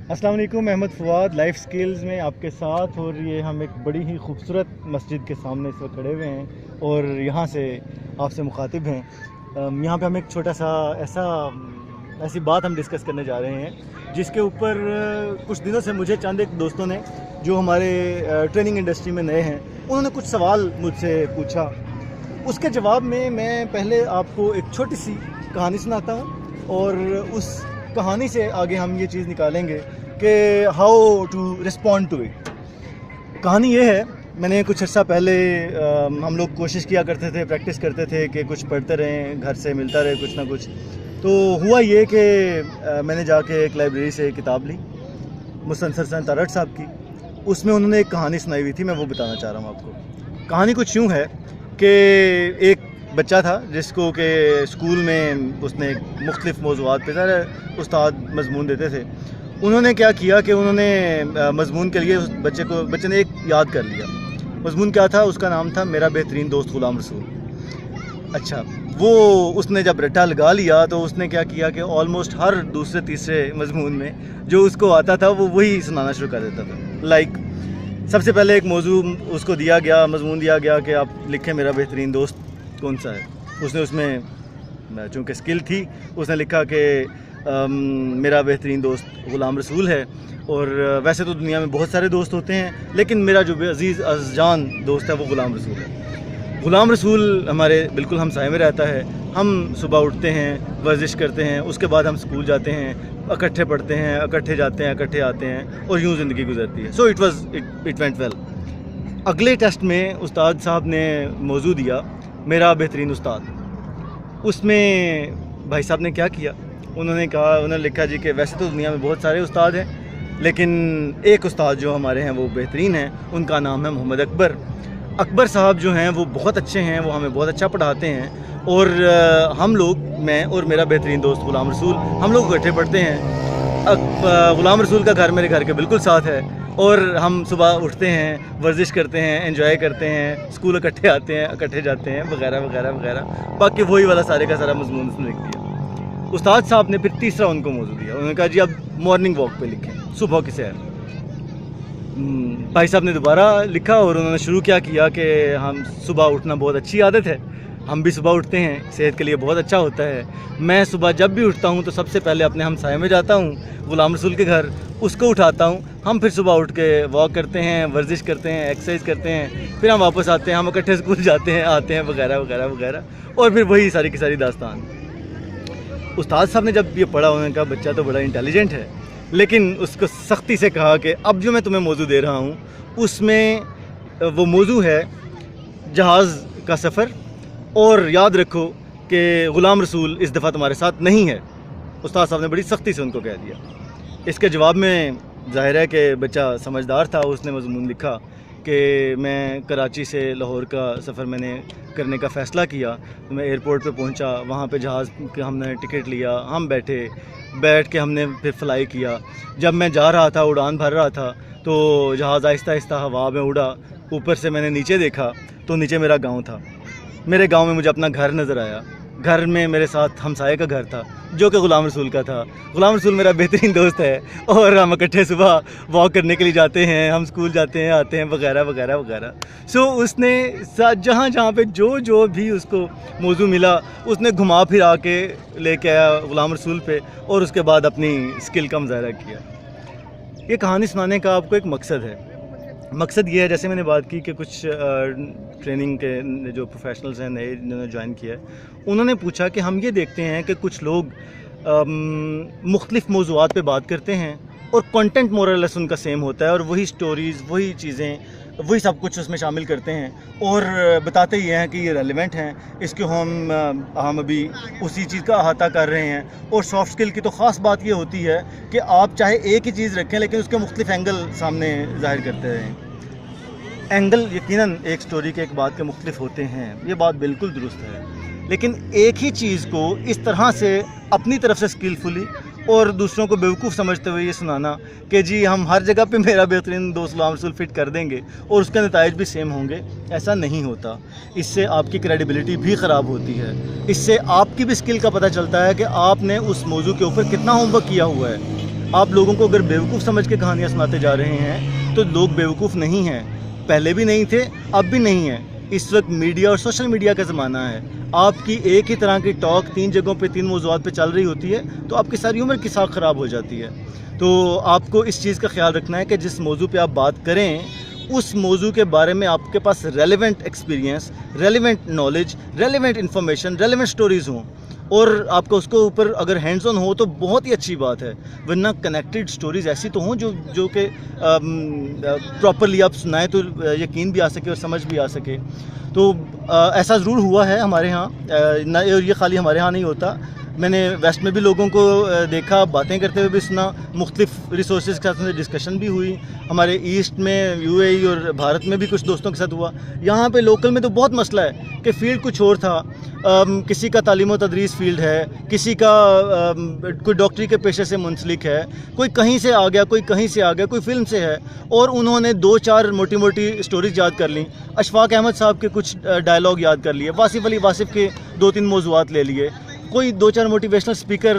السلام علیکم، Ahmad Fawad life skills میں آپ کے ساتھ، اور یہ ہم ایک بڑی ہی خوبصورت مسجد کے سامنے اس وقت کھڑے ہوئے ہیں اور یہاں سے آپ سے مخاطب ہیں۔ یہاں پہ ہم ایک چھوٹا سا ایسی بات ہم ڈسکس کرنے جا رہے ہیں جس کے اوپر کچھ دنوں سے مجھے چند ایک دوستوں نے جو ہمارے ٹریننگ انڈسٹری میں نئے ہیں انہوں نے کچھ سوال مجھ سے پوچھا۔ اس کے جواب میں پہلے آپ کو ایک چھوٹی سی کہانی سناتا ہوں اور اس کہانی سے آگے ہم یہ چیز نکالیں گے کہ how to respond to it. کہانی یہ ہے، میں نے کچھ عرصہ پہلے ہم لوگ کوشش کیا کرتے تھے، پریکٹس کرتے تھے کہ کچھ پڑھتے رہیں، گھر سے ملتا رہے کچھ نہ کچھ۔ تو ہوا یہ کہ میں نے جا کے ایک لائبریری سے ایک کتاب لی مستنصر حسین تارڑ صاحب کی۔ اس میں انہوں نے ایک کہانی سنائی ہوئی تھی، میں وہ بتانا چاہ رہا ہوں آپ کو۔ کہانی کچھ یوں ہے کہ ایک بچہ تھا جس کو کہ اسکول میں اس نے مختلف موضوعات پہ سارے استاد مضمون دیتے تھے۔ انہوں نے کیا کیا کہ انہوں نے مضمون کے لیے اس بچے نے ایک یاد کر لیا۔ مضمون کیا تھا؟ اس کا نام تھا میرا بہترین دوست غلام رسول۔ اچھا، وہ اس نے جب رٹا لگا لیا تو اس نے کیا کیا کہ آلموسٹ ہر دوسرے تیسرے مضمون میں جو اس کو آتا تھا وہ وہی سنانا شروع کر دیتا تھا۔ سب سے پہلے ایک موضوع اس کو دیا گیا، مضمون دیا گیا کہ آپ لکھیں میرا بہترین دوست کون سا ہے۔ اس نے اس میں چونکہ اسکل تھی اس نے لکھا کہ میرا بہترین دوست غلام رسول ہے۔ اور ویسے تو دنیا میں بہت سارے دوست ہوتے ہیں لیکن میرا جو عزیز جان دوست ہے وہ غلام رسول ہے۔ غلام رسول ہمارے بالکل ہمسائے میں رہتا ہے۔ ہم صبح اٹھتے ہیں، ورزش کرتے ہیں، اس کے بعد ہم اسکول جاتے ہیں، اکٹھے پڑھتے ہیں، اکٹھے جاتے ہیں، اکٹھے آتے ہیں، اور یوں زندگی گزرتی ہے۔ So it went well. اگلے ٹیسٹ میں استاد صاحب نے موضوع دیا میرا بہترین استاد۔ اس میں بھائی صاحب نے کیا کیا، انہوں نے لکھا جی کہ ویسے تو دنیا میں بہت سارے استاد ہیں لیکن ایک استاد جو ہمارے ہیں وہ بہترین ہیں، ان کا نام ہے محمد اکبر۔ اکبر صاحب جو ہیں وہ بہت اچھے ہیں، وہ ہمیں بہت اچھا پڑھاتے ہیں، اور ہم لوگ، میں اور میرا بہترین دوست غلام رسول، ہم لوگ اکٹھے پڑھتے ہیں۔ غلام رسول کا گھر میرے گھر کے بالکل ساتھ ہے، اور ہم صبح اٹھتے ہیں، ورزش کرتے ہیں، انجوائے کرتے ہیں، اسکول اکٹھے آتے ہیں، اکٹھے جاتے ہیں، وغیرہ وغیرہ وغیرہ۔ باقی وہی والا سارے کا سارا مضمون اس نے لکھ دیا۔ استاد صاحب نے پھر تیسرا ان کو موضوع دیا، انہوں نے کہا جی اب مارننگ واک پہ لکھیں، صبح کی سیر۔ بھائی صاحب نے دوبارہ لکھا اور انہوں نے شروع کیا کہ ہم صبح اٹھنا بہت اچھی عادت ہے، ہم بھی صبح اٹھتے ہیں، صحت کے لیے بہت اچھا ہوتا ہے۔ میں صبح جب بھی اٹھتا ہوں تو سب سے پہلے اپنے ہمسائے میں جاتا ہوں، غلام رسول کے گھر، اس کو اٹھاتا ہوں، ہم پھر صبح اٹھ کے واک کرتے ہیں، ورزش کرتے ہیں، ایکسرسائز کرتے ہیں، پھر ہم واپس آتے ہیں، ہم اکٹھے اسکول جاتے ہیں، آتے ہیں، وغیرہ وغیرہ وغیرہ، اور پھر وہی ساری کی ساری داستان۔ استاد صاحب نے جب یہ پڑھا انہوں نے کہا بچہ تو بڑا انٹیلیجنٹ ہے، لیکن اس کو سختی سے کہا کہ اب جو میں تمہیں موضوع دے رہا ہوں اس میں وہ موضوع ہے جہاز کا سفر، اور یاد رکھو کہ غلام رسول اس دفعہ تمہارے ساتھ نہیں ہے۔ استاد صاحب نے بڑی سختی سے ان کو کہہ دیا۔ اس کے جواب میں ظاہر ہے کہ بچہ سمجھدار تھا، اس نے مضمون لکھا کہ میں کراچی سے لاہور کا سفر میں نے کرنے کا فیصلہ کیا، تو میں ایئرپورٹ پہ پہنچا، وہاں پہ جہاز کے ہم نے ٹکٹ لیا، ہم بیٹھ کے ہم نے پھر فلائی کیا۔ جب میں جا رہا تھا، اڑان بھر رہا تھا، تو جہاز آہستہ آہستہ ہوا میں اڑا، اوپر سے میں نے نیچے دیکھا تو نیچے میرا گاؤں تھا۔ میرے گاؤں میں مجھے اپنا گھر نظر آیا، گھر میں میرے ساتھ ہمسائے کا گھر تھا جو کہ غلام رسول کا تھا۔ غلام رسول میرا بہترین دوست ہے، اور ہم اکٹھے صبح واک کرنے کے لیے جاتے ہیں، ہم اسکول جاتے ہیں، آتے ہیں، وغیرہ وغیرہ وغیرہ۔ سو اس نے جہاں پہ جو بھی اس کو موضوع ملا اس نے گھما پھرا کے لے کے آیا غلام رسول پہ، اور اس کے بعد اپنی اسکل کا مظاہرہ کیا۔ یہ کہانی سنانے کا آپ کو ایک مقصد ہے۔ مقصد یہ ہے، جیسے میں نے بات کی کہ کچھ ٹریننگ کے جو پروفیشنلز ہیں نئے جنہوں نے جوائن کیا ہے، انہوں نے پوچھا کہ ہم یہ دیکھتے ہیں کہ کچھ لوگ مختلف موضوعات پہ بات کرتے ہیں اور کنٹینٹ مورلیس ان کا سیم ہوتا ہے، اور وہی سٹوریز، وہی چیزیں، وہی سب کچھ اس میں شامل کرتے ہیں، اور بتاتے یہ ہیں کہ یہ ریلیونٹ ہیں، اس کے ہم ابھی اسی چیز کا احاطہ کر رہے ہیں۔ اور سافٹ اسکل کی تو خاص بات یہ ہوتی ہے کہ آپ چاہے ایک ہی چیز رکھیں لیکن اس کے مختلف اینگل سامنے ظاہر کرتے رہیں۔ اینگل یقیناً ایک سٹوری کے ایک بات کے مختلف ہوتے ہیں، یہ بات بالکل درست ہے، لیکن ایک ہی چیز کو اس طرح سے اپنی طرف سے اسکلفلی اور دوسروں کو بیوقوف سمجھتے ہوئے یہ سنانا کہ جی ہم ہر جگہ پہ میرا بہترین دوست غلام رسول فٹ کر دیں گے اور اس کے نتائج بھی سیم ہوں گے، ایسا نہیں ہوتا۔ اس سے آپ کی کریڈیبلٹی بھی خراب ہوتی ہے، اس سے آپ کی بھی اسکل کا پتہ چلتا ہے کہ آپ نے اس موضوع کے اوپر کتنا ہوم ورک کیا ہوا ہے۔ آپ لوگوں کو اگر بیوقوف سمجھ کے کہانیاں سناتے جا رہے ہیں تو لوگ بیوقوف نہیں ہیں، پہلے بھی نہیں تھے، اب بھی نہیں ہیں۔ اس وقت میڈیا اور سوشل میڈیا کا زمانہ ہے، آپ کی ایک ہی طرح کی ٹاک 3 جگہوں پہ 3 موضوعات پہ چل رہی ہوتی ہے تو آپ کی ساری عمر کی ساکھ خراب ہو جاتی ہے۔ تو آپ کو اس چیز کا خیال رکھنا ہے کہ جس موضوع پہ آپ بات کریں اس موضوع کے بارے میں آپ کے پاس relevant experience, relevant knowledge, relevant information, relevant stories ہوں، اور آپ کو اس کو اوپر اگر ہینڈز آن ہو تو بہت ہی اچھی بات ہے، ورنہ کنیکٹڈ سٹوریز ایسی تو ہوں جو کہ پراپرلی آپ سنائیں تو یقین بھی آ سکے اور سمجھ بھی آ سکے۔ تو ایسا ضرور ہوا ہے ہمارے ہاں، اور یہ خالی ہمارے ہاں نہیں ہوتا، میں نے ویسٹ میں بھی لوگوں کو دیکھا، باتیں کرتے ہوئے بھی سنا، مختلف ریسورسز کے ساتھ ڈسکشن بھی ہوئی، ہمارے ایسٹ میں UAE اور بھارت میں بھی کچھ دوستوں کے ساتھ ہوا۔ یہاں پہ لوکل میں تو بہت مسئلہ ہے کہ فیلڈ کچھ اور تھا، کسی کا تعلیم و تدریس فیلڈ ہے، کسی کا کوئی ڈاکٹری کے پیشے سے منسلک ہے، کوئی کہیں سے آ گیا، کوئی کہیں سے آ گیا، کوئی فلم سے ہے، اور انہوں نے 2-4 موٹی موٹی سٹوریز یاد کر لیں، اشفاق احمد صاحب کے کچھ ڈائلاگ یاد کر لیے، واصف علی واصف کے 2-3 موضوعات لے لیے، کوئی 2-4 موٹیویشنل اسپیکر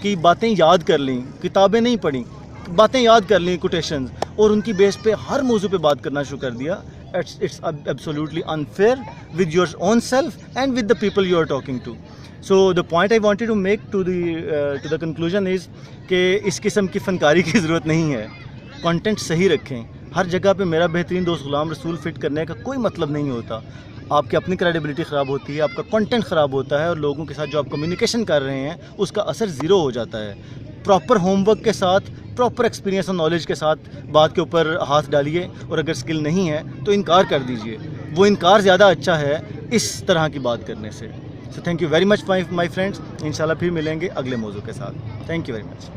کی باتیں یاد کر لیں، کتابیں نہیں پڑھیں، باتیں یاد کر لیں، کوٹیشنز، اور ان کی بیس پہ ہر موضوع پہ بات کرنا شروع کر دیا۔ It's absolutely unfair with your own self and with the people you are talking to. So the point I wanted to make to the conclusion is کہ اس قسم کی فنکاری کی ضرورت نہیں ہے، کنٹینٹ صحیح رکھیں۔ ہر جگہ پہ میرا بہترین دوست غلام رسول فٹ کرنے کا کوئی مطلب نہیں ہوتا، آپ کی اپنی کریڈیبلٹی خراب ہوتی ہے، آپ کا کنٹینٹ خراب ہوتا ہے، اور لوگوں کے ساتھ جو آپ کمیونیکیشن کر رہے ہیں اس کا اثر زیرو ہو جاتا ہے۔ پراپر ہوم ورک کے ساتھ، پراپر ایکسپیرینس اور نالج کے ساتھ بات کے اوپر ہاتھ ڈالیے، اور اگر سکل نہیں ہے تو انکار کر دیجئے، وہ انکار زیادہ اچھا ہے اس طرح کی بات کرنے سے۔ So thank you very much my friends, انشاءاللہ پھر ملیں گے اگلے موضوع کے ساتھ۔ Thank you very much.